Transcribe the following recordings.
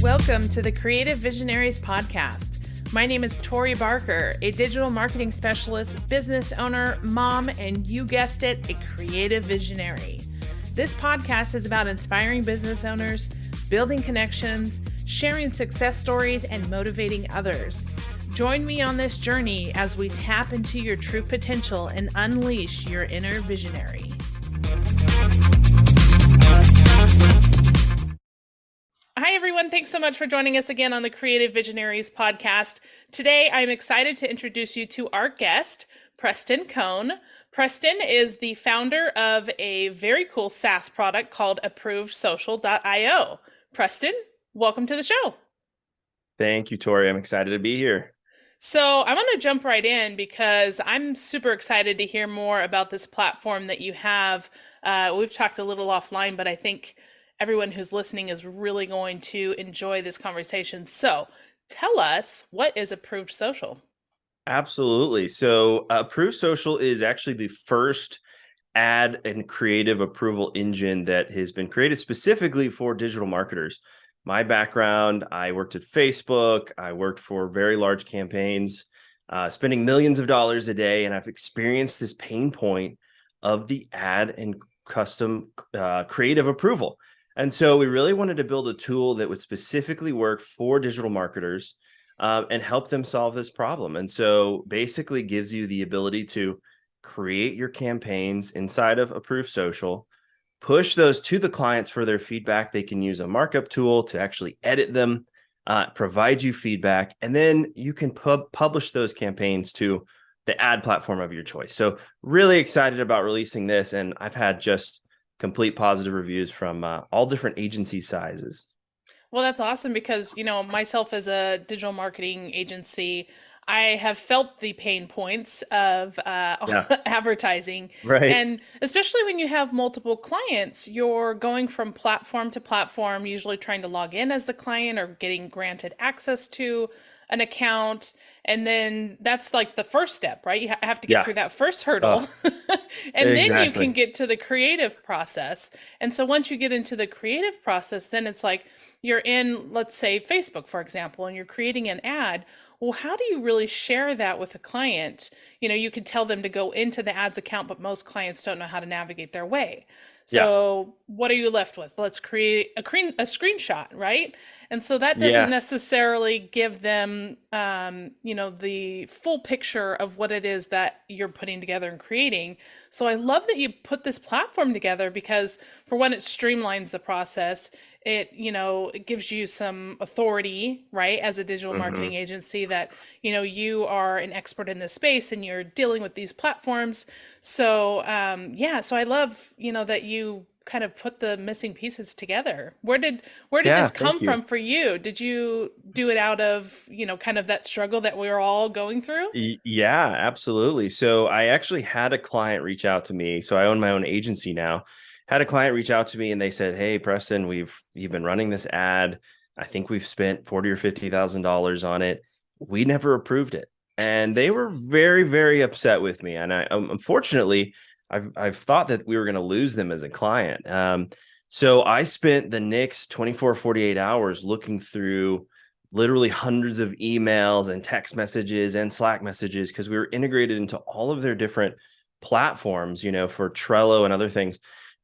Welcome to the Creative Visionaries podcast. My name is Tori Barker, a digital marketing specialist, business owner, mom, and you guessed it, a creative visionary. This podcast is about inspiring business owners, building connections, sharing success stories, and motivating others. Join me on this journey as we tap into your true potential and unleash your inner visionary. Hi, everyone. Thanks so much for joining us again on the Creative Visionaries podcast. Today, I'm excited to introduce you to our guest, Preston Cone. Preston is the founder of a very cool SaaS product called ApprovedSocial.io. Preston, welcome to the show. Thank you, Tori. I'm excited to be here. So I'm going to jump right in because I'm super excited to hear more about this platform that you have. We've talked a little offline, but I think everyone who's listening is really going to enjoy this conversation. So tell us, what is Approved Social? Absolutely. So Approved Social is actually the first ad and creative approval engine that has been created specifically for digital marketers. My background, I worked at Facebook. I worked for very large campaigns, spending millions of dollars a day. And I've experienced this pain point of the ad and custom creative approval. And so we really wanted to build a tool that would specifically work for digital marketers and help them solve this problem. And so basically gives you the ability to create your campaigns inside of Approved Social, push those to the clients for their feedback. They can use a markup tool to actually edit them, provide you feedback, and then you can publish those campaigns to the ad platform of your choice. So really excited about releasing this. And I've had just complete positive reviews from all different agency sizes. Well, that's awesome because, myself as a digital marketing agency, I have felt the pain points of Yeah, advertising. right. And especially when you have multiple clients, you're going from platform to platform, usually trying to log in as the client or getting granted access to an account. And then that's like the first step, right? You have to get Yeah, through that first hurdle. uh, And then you can exactly. get to the creative process. And so once you get into the creative process, then it's like you're in, let's say, Facebook, for example, and you're creating an ad. Well, how do you really share that with a client? You could tell them to go into the ads account, but most clients don't know how to navigate their way. Yeah, So what are you left with? Let's create a screenshot, right? And so that doesn't yeah, necessarily give them, the full picture of what it is that you're putting together and creating. So I love that you put this platform together because, for one, it streamlines the process. It gives you some authority, right, as a digital marketing hmm agency that, you are an expert in this space and you're dealing with these platforms. So, yeah, so I love, that you kind of put the missing pieces together. Where did yeah. this Thank come you. from for you? Did you do it out of, kind of that struggle that we are all going through? Yeah, absolutely. So I actually had a client reach out to me. So I own my own agency now. Had a client reach out to me and they said, "Hey, Preston, you've been running this ad. I think we've spent 40 or $50,000 on it. We never approved it." And they were very, very upset with me. And unfortunately, I've thought that we were going to lose them as a client. So I spent the next 24, 48 hours looking through literally hundreds of emails and text messages and Slack messages because we were integrated into all of their different platforms, for Trello and other things.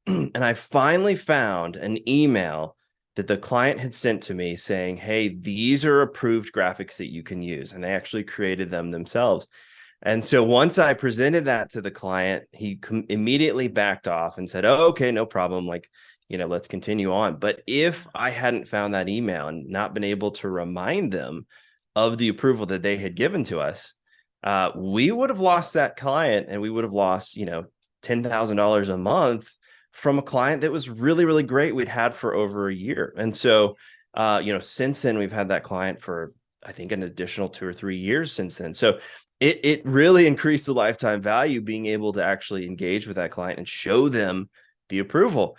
And I finally found an email that the client had sent to me saying, "Hey, these are approved graphics that you can use." And they actually created them themselves. And so once I presented that to the client, he immediately backed off and said, "Oh, okay, no problem. Like, let's continue on." But if I hadn't found that email and not been able to remind them of the approval that they had given to us, we would have lost that client and we would have lost, $10,000 a month from a client that was really, really great we'd had for over a year. And so, since then we've had that client for, I think, an additional 2 or 3 years since then. So it really increased the lifetime value being able to actually engage with that client and show them the approval.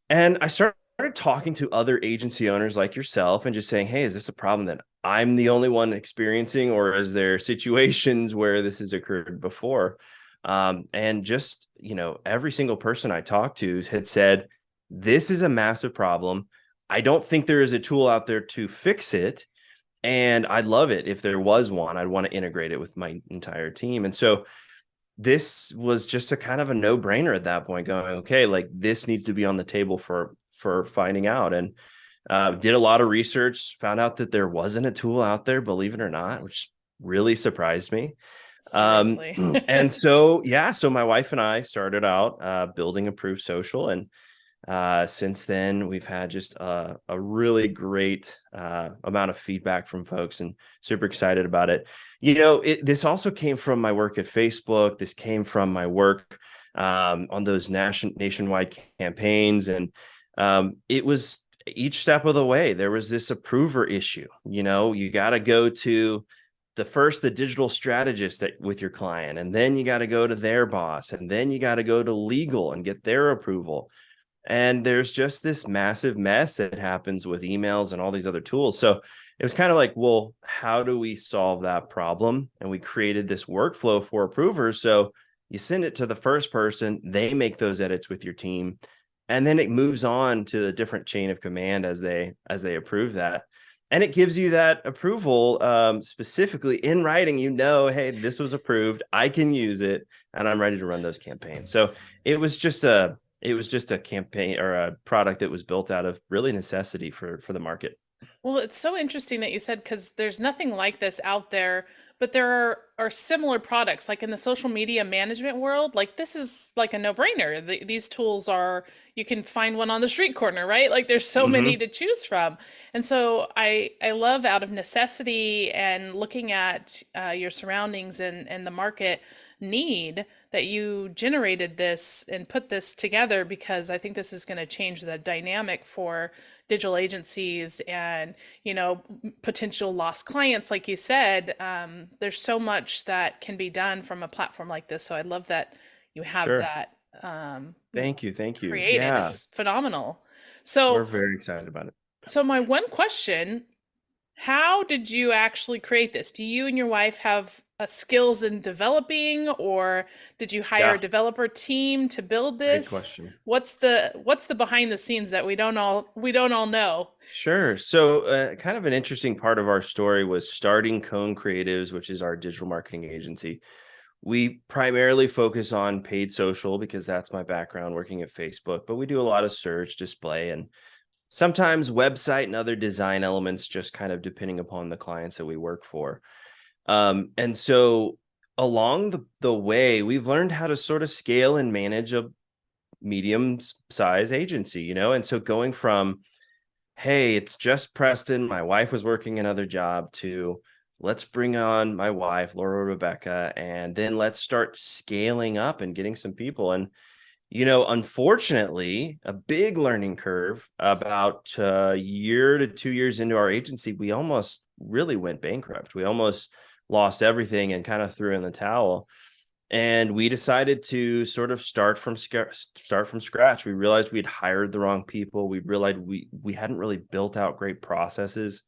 And I started talking to other agency owners like yourself and just saying, "Hey, is this a problem that I'm the only one experiencing, or is there situations where this has occurred before?" And just, every single person I talked to had said, "This is a massive problem. I don't think there is a tool out there to fix it. And I'd love it if there was one. I'd want to integrate it with my entire team. And so this was just a kind of a no-brainer at that point, going, okay, like this needs to be on the table for finding out. And did a lot of research, found out that there wasn't a tool out there, believe it or not, which really surprised me. Seriously. And so, yeah, so my wife and I started out building ApprovedSocial, and since then, we've had just a really great amount of feedback from folks, and super excited about it. This also came from my work at Facebook. This came from my work on those nationwide campaigns. And it was each step of the way, there was this approver issue. You got to go to the digital strategist with your client, and then you got to go to their boss, and then you got to go to legal and get their approval. And there's just this massive mess that happens with emails and all these other tools. So it was kind of like, well, how do we solve that problem? And we created this workflow for approvers. So you send it to the first person, they make those edits with your team, and then it moves on to the different chain of command as they approve that. And it gives you that approval specifically in writing. Hey, this was approved. I can use it, and I'm ready to run those campaigns. So it was just a campaign or a product that was built out of really necessity for the market. Well, it's so interesting that you said, because there's nothing like this out there, but there are similar products like in the social media management world. Like this is like a no-brainer. These tools are, you can find one on the street corner, right? Like there's so many Mm-hmm. to choose from. And so I love, out of necessity and looking at your surroundings and the market need, that you generated this and put this together, because I think this is going to change the dynamic for digital agencies and potential lost clients. Like you said, there's so much that can be done from a platform like this. So I love that you have Sure. that um, Thank you. Thank you. created. Yeah, It's phenomenal. So we're very excited about it. so my one question: how did you actually create this? Do you and your wife have skills in developing, or did you hire a Yeah, developer team to build great this? question. What's the behind the scenes that we don't all know? Sure. So, kind of an interesting part of our story was starting Cone Creatives, which is our digital marketing agency. We primarily focus on paid social because that's my background working at Facebook, but we do a lot of search, display, and sometimes website and other design elements, just kind of depending upon the clients that we work for. And so along the way, we've learned how to sort of scale and manage a medium size agency, and so going from, hey, it's just Preston, my wife was working another job, to let's bring on my wife, Laura Rebecca, and then let's start scaling up and getting some people. And unfortunately, a big learning curve. About a year to 2 years into our agency, we almost really went bankrupt. We almost lost everything and kind of threw in the towel. And we decided to sort of start from scratch. We realized we'd hired the wrong people. We realized we hadn't really built out great processes.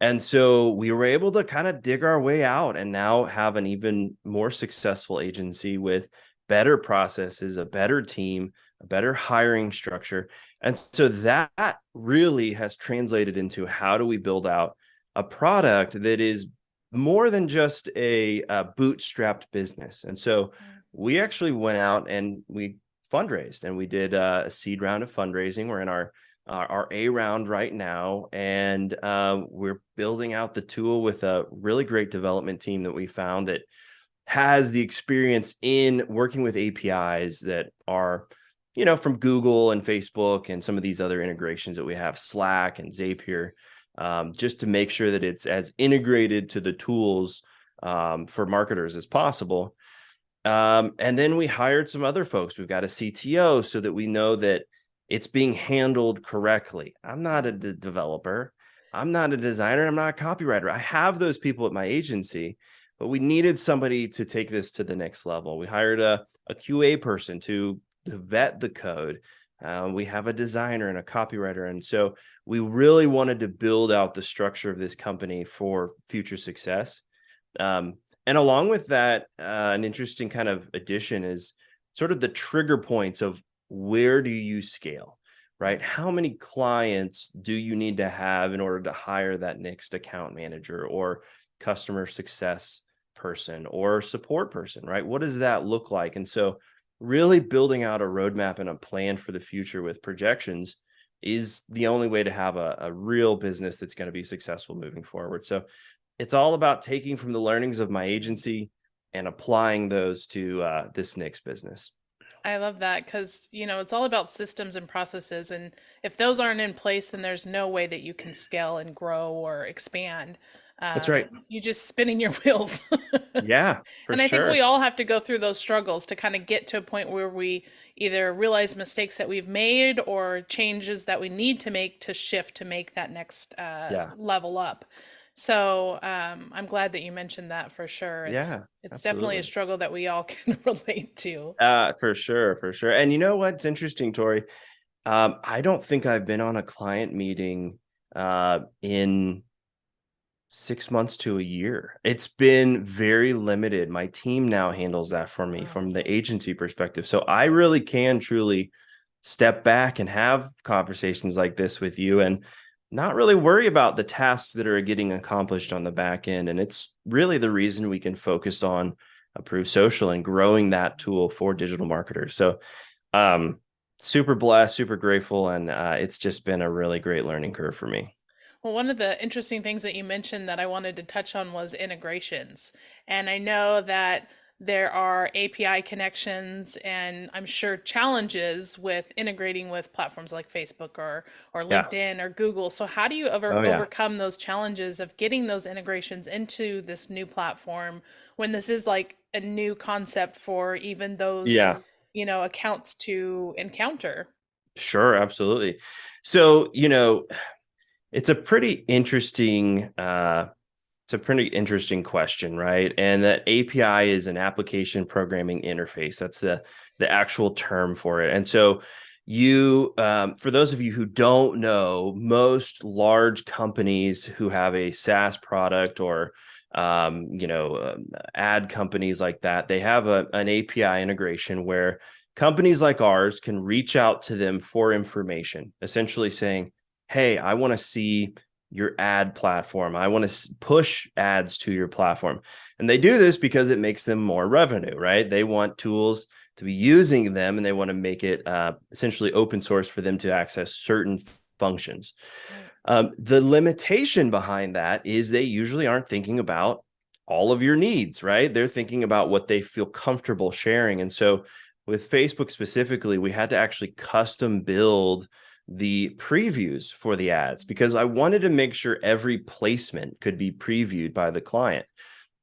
And so we were able to kind of dig our way out and now have an even more successful agency with better processes, a better team, a better hiring structure. And so that really has translated into, how do we build out a product that is more than just a bootstrapped business. And so we actually went out and we fundraised, and we did a seed round of fundraising. We're in our A round right now, and we're building out the tool with a really great development team that we found that has the experience in working with APIs that are, from Google and Facebook and some of these other integrations that we have, Slack and Zapier, just to make sure that it's as integrated to the tools for marketers as possible. And then we hired some other folks. We've got a CTO so that we know that it's being handled correctly. I'm not a developer. I'm not a designer. I'm not a copywriter. I have those people at my agency, but we needed somebody to take this to the next level. We hired a QA person to vet the code. We have a designer and a copywriter. And so we really wanted to build out the structure of this company for future success. And along with that, an interesting kind of addition is sort of the trigger points of, where do you scale? right? How many clients do you need to have in order to hire that next account manager or customer success person or support person, right? What does that look like? And so really building out a roadmap and a plan for the future with projections is the only way to have a real business that's going to be successful moving forward. So it's all about taking from the learnings of my agency and applying those to this next business. I love that because, it's all about systems and processes. And if those aren't in place, then there's no way that you can scale and grow or expand. That's right. You just spinning your wheels. Yeah, for And I think we sure. all have to go through those struggles to kind of get to a point where we either realize mistakes that we've made or changes that we need to make to shift to make that next Yeah. level up. So I'm glad that you mentioned that for sure. Yeah, It's definitely a absolutely. struggle that we all can relate to. For sure, for sure. And you know what's interesting, Tori? I don't think I've been on a client meeting in 6 months to a year. It's been very limited. My team now handles that for me Wow. from the agency perspective. So I really can truly step back and have conversations like this with you and not really worry about the tasks that are getting accomplished on the back end. And it's really the reason we can focus on Approved Social and growing that tool for digital marketers. So um super blessed, super grateful, and it's just been a really great learning curve for me. Well, one of the interesting things that you mentioned that I wanted to touch on was integrations. And I know that there are API connections and I'm sure challenges with integrating with platforms like Facebook or Yeah. LinkedIn or Google. So how do you Oh yeah. overcome those challenges of getting those integrations into this new platform when this is like a new concept for even those, Yeah. accounts to encounter? Sure, absolutely. So, it's a pretty interesting it's a pretty interesting question, right? And that API is an application programming interface. That's the actual term for it. And so for those of you who don't know, most large companies who have a SaaS product or ad companies like that, they have an API integration where companies like ours can reach out to them for information, essentially saying, hey, I want to see your ad platform. I want to push ads to your platform. And they do this because it makes them more revenue, right? They want tools to be using them and they want to make it essentially open source for them to access certain functions. Right. The limitation behind that is they usually aren't thinking about all of your needs, right? They're thinking about what they feel comfortable sharing. And so with Facebook specifically, we had to actually custom build the previews for the ads because I wanted to make sure every placement could be previewed by the client.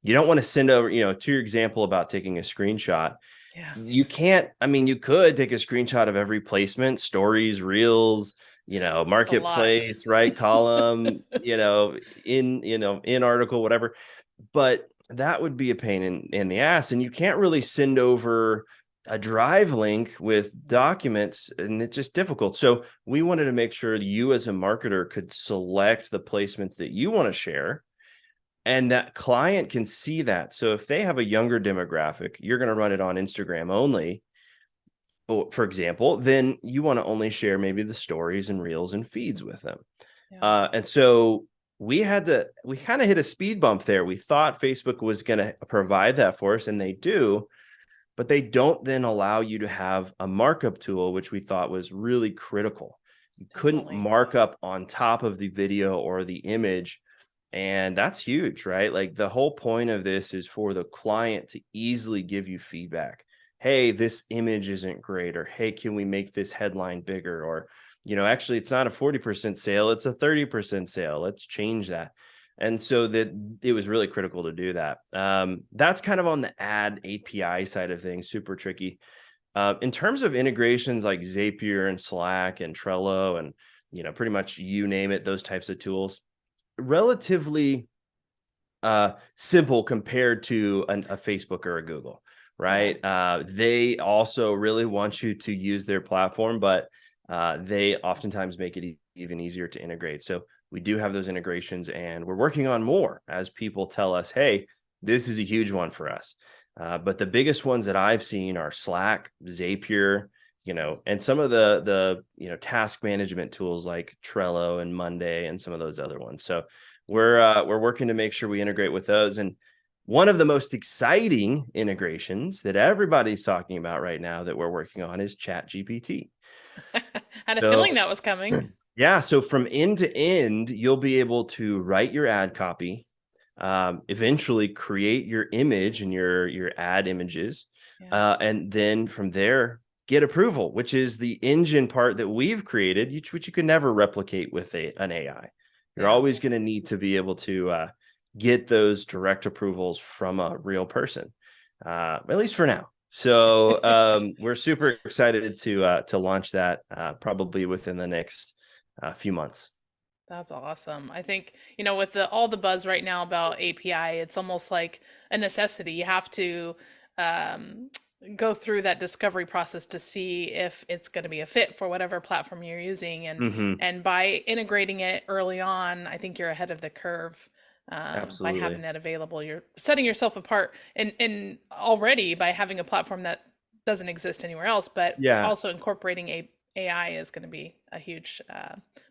You don't want to send over, to your example about taking a screenshot. Yeah. You can't, I mean, you could take a screenshot of every placement, stories, reels, It's a lot. marketplace, right? Column, in article, whatever. But that would be a pain in the ass. And you can't really send over a drive link with documents, and it's just difficult. So we wanted to make sure you as a marketer could select the placements that you want to share and that client can see that. So if they have a younger demographic, you're going to run it on Instagram only, for example, then you want to only share maybe the stories and reels and feeds with them. Yeah. And so we kind of hit a speed bump there. We thought Facebook was going to provide that for us, and they do, but they don't then allow you to have a markup tool, which we thought was really critical. You couldn't Definitely. mark up on top of the video or the image. And that's huge, right? Like the whole point of this is for the client to easily give you feedback. Hey, this image isn't great, or hey, can we make this headline bigger? Or, actually, it's not a 40% sale, it's a 30% sale. Let's change that. And so that it was really critical to do that. That's kind of on the ad API side of things, super tricky. In terms of integrations like Zapier and Slack and Trello and pretty much you name it, those types of tools, relatively simple compared to a Facebook or a Google, Yeah. right? They also really want you to use their platform, but they oftentimes make it even easier to integrate. So we do have those integrations, and we're working on more as people tell us, hey, this is a huge one for us. But the biggest ones that I've seen are Slack, Zapier, and some of the task management tools like Trello and Monday and some of those other ones. So we're working to make sure we integrate with those. And one of the most exciting integrations that everybody's talking about right now that we're working on is ChatGPT. Had a feeling So that was coming. yeah, so from end to end, you'll be able to write your ad copy, eventually create your image and your ad images, Yeah. and then from there get approval, which is the engine part that we've created, which you can never replicate with an AI. You're Yeah. always going to need to be able to get those direct approvals from a real person, at least for now. So we're super excited to launch that probably within the next few months. That's awesome. I think, with all the buzz right now about API, it's almost like a necessity. You have to um, go through that discovery process to see if it's going to be a fit for whatever platform you're using. And Hmm. and by integrating it early on, I think you're ahead of the curve. By having Absolutely. that available, you're setting yourself apart, and already by having a platform that doesn't exist anywhere else, but Yeah. also incorporating AI is going to be a huge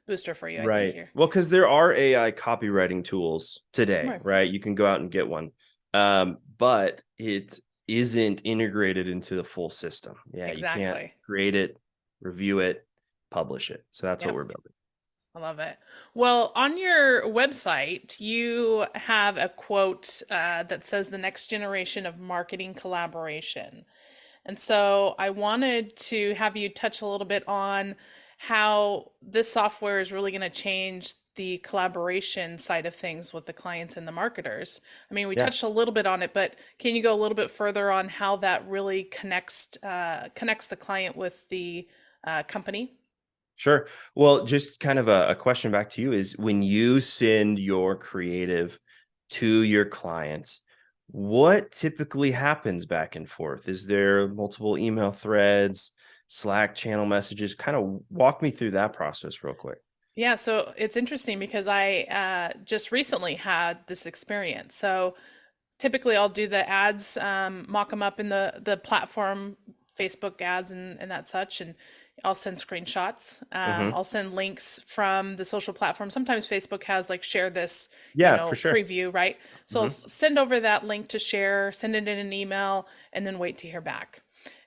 booster for you, I think, Right. here. Well, because there are AI copywriting tools today, Right. right? You can go out and get one, but it isn't integrated into the full system. Yeah, you can't Exactly. create it, review it, publish it. So that's what Yep. we're building. I love it. Well, on your website, you have a quote that says the next generation of marketing collaboration. And so I wanted to have you touch a little bit on how this software is really going to change the collaboration side of things with the clients and the marketers. I mean, we Yeah. touched a little bit on it, but can you go a little bit further on how that really connects the client with the company? Sure. Well, just kind of a question back to you is when you send your creative to your clients, what typically happens back and forth? Is there multiple email threads, Slack channel messages? Kind of walk me through that process real quick. Yeah, so it's interesting because I just recently had this experience. So typically I'll do the ads, mock them up in the platform, Facebook ads and that such, and I'll send screenshots. Hmm. I'll send links from the social platform. Sometimes Facebook has like share this, Yeah, for sure. preview, right? So I'll Hmm. send over that link to share, send it in an email, and then wait to hear back.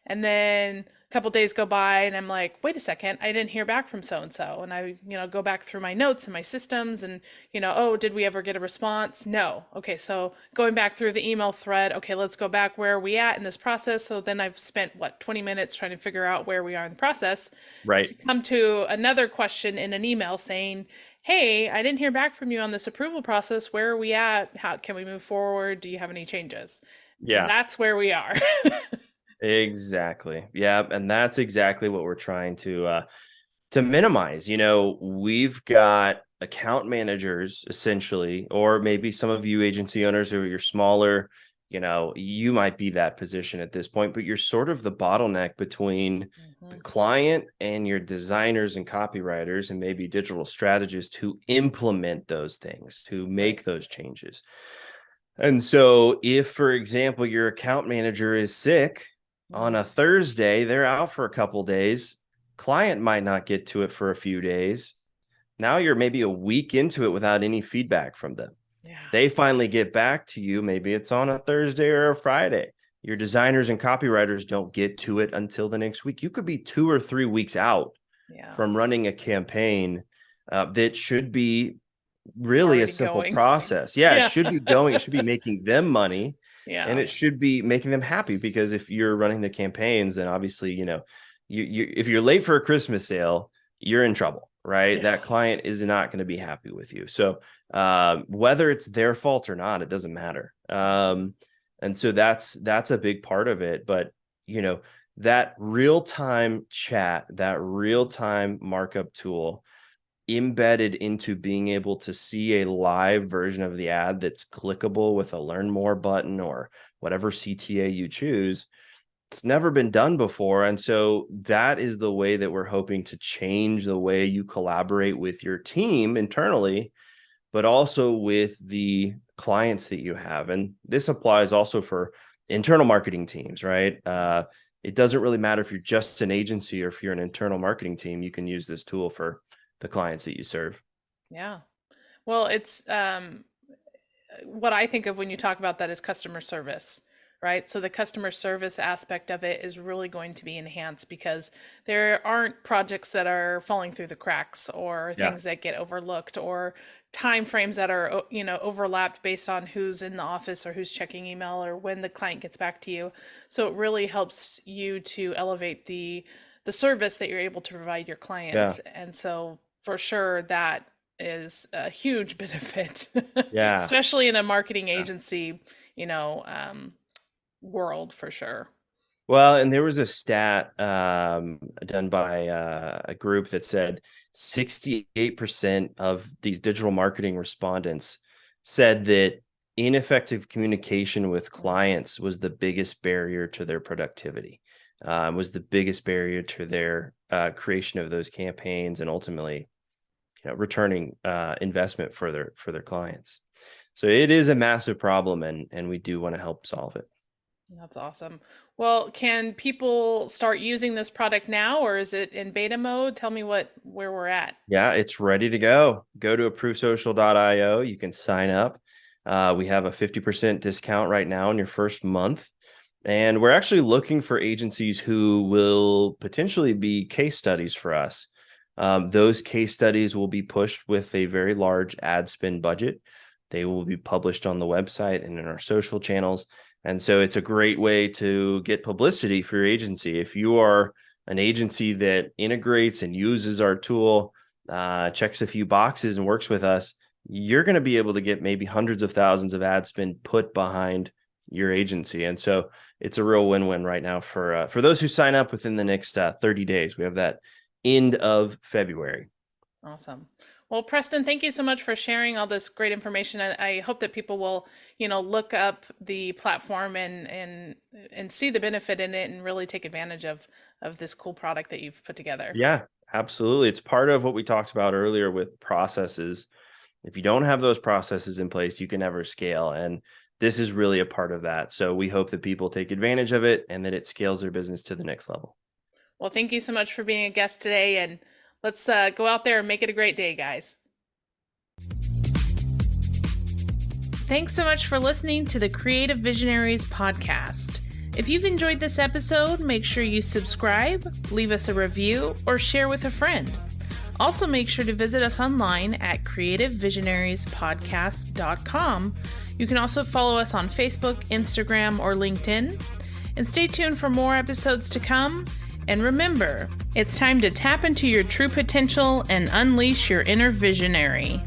And then a couple days go by and I'm like, wait a second, I didn't hear back from so and so. And I, go back through my notes and my systems and, oh, did we ever get a response? No. Okay, so going back through the email thread, okay, let's go back. Where are we at in this process? So then I've spent, 20 minutes trying to figure out where we are in the process to Right. come to another question in an email saying, hey, I didn't hear back from you on this approval process. Where are we at? How can we move forward? Do you have any changes? And Yeah. that's where we are. Exactly. Yeah, and that's exactly what we're trying to minimize. We've got account managers essentially, or maybe some of you agency owners who are your smaller, you might be that position at this point, but you're sort of the bottleneck between the Mhm. client and your designers and copywriters and maybe digital strategists who implement those things, to Right. make those changes. And so if, for example, your account manager is sick on a Mm, Thursday, they're out for a couple days, client might not get to it for a few days. Now you're maybe a week into it without any feedback from them. yeah. They finally get back to you. Maybe it's on a Thursday or a Friday. Your designers and copywriters don't get to it until the next week. You could be 2 or 3 weeks out Yeah. from running a campaign that should be really a Already simple going. process. Yeah, it Yeah. should be going. It should be making them money, and Yeah. it should be making them happy, because if you're running the campaigns, then obviously, you if you're late for a Christmas sale, you're in trouble, right? Yeah. That client is not going to be happy with you. So whether it's their fault or not, it doesn't matter. Mhm. And so that's a big part of it. But you know, that real time chat, that real time markup tool embedded into being able to see a live version of the ad that's clickable with a learn more button or whatever CTA you choose. It's never been done before. And so that is the way that we're hoping to change the way you collaborate with your team internally, but also with the clients that you have. And this applies also for internal marketing teams, right? it doesn't really matter if you're just an agency or if you're an internal marketing team, you can use this tool for the clients that you serve. Yeah. Well, it's what I think of when you talk about that is customer service, right? So the customer service aspect of it is really going to be enhanced because there aren't projects that are falling through the cracks or Yeah. things that get overlooked or time frames that are overlapped based on who's in the office or who's checking email or when the client gets back to you. So it really helps you to elevate the service that you're able to provide your Yeah. clients. And so for sure that is a huge benefit, Yeah. especially in a marketing Yeah. agency, you know, world for sure. Well, and there was a stat done by a group that said 68% of these digital marketing respondents said that ineffective communication with clients was the biggest barrier to their productivity, was the biggest barrier to their creation of those campaigns and ultimately, returning investment for their clients. So it is a massive problem, and we do want to help solve it. That's awesome. Well, can people start using this product now or is it in beta mode? Tell me where we're at. Yeah, it's ready to go. Go to ApprovedSocial.io. You can sign up. We have a 50% discount right now in your first month. And we're actually looking for agencies who will potentially be case studies for us. Those case studies will be pushed with a very large ad spend budget. They will be published on the website and in our social channels. And so it's a great way to get publicity for your agency. If you are an agency that integrates and uses our tool, checks a few boxes and works with us, you're going to be able to get maybe hundreds of thousands of ad spend put behind your agency. And so it's a real win-win right now for those who sign up within the next 30 days. We have that end of February. Awesome. Well, Preston, thank you so much for sharing all this great information. I hope that people will, look up the platform and see the benefit in it and really take advantage of this cool product that you've put together. Yeah, absolutely. It's part of what we talked about earlier with processes. If you don't have those processes in place, you can never scale. And this is really a part of that. So we hope that people take advantage of it and that it scales their business to the next level. Well, thank you so much for being a guest today, and let's go out there and make it a great day, guys. Thanks so much for listening to the Creative Visionaries podcast. If you've enjoyed this episode, make sure you subscribe, leave us a review, or share with a friend. Also, make sure to visit us online at creativevisionariespodcast.com. You can also follow us on Facebook, Instagram, or LinkedIn. And stay tuned for more episodes to come. And remember, it's time to tap into your true potential and unleash your inner visionary.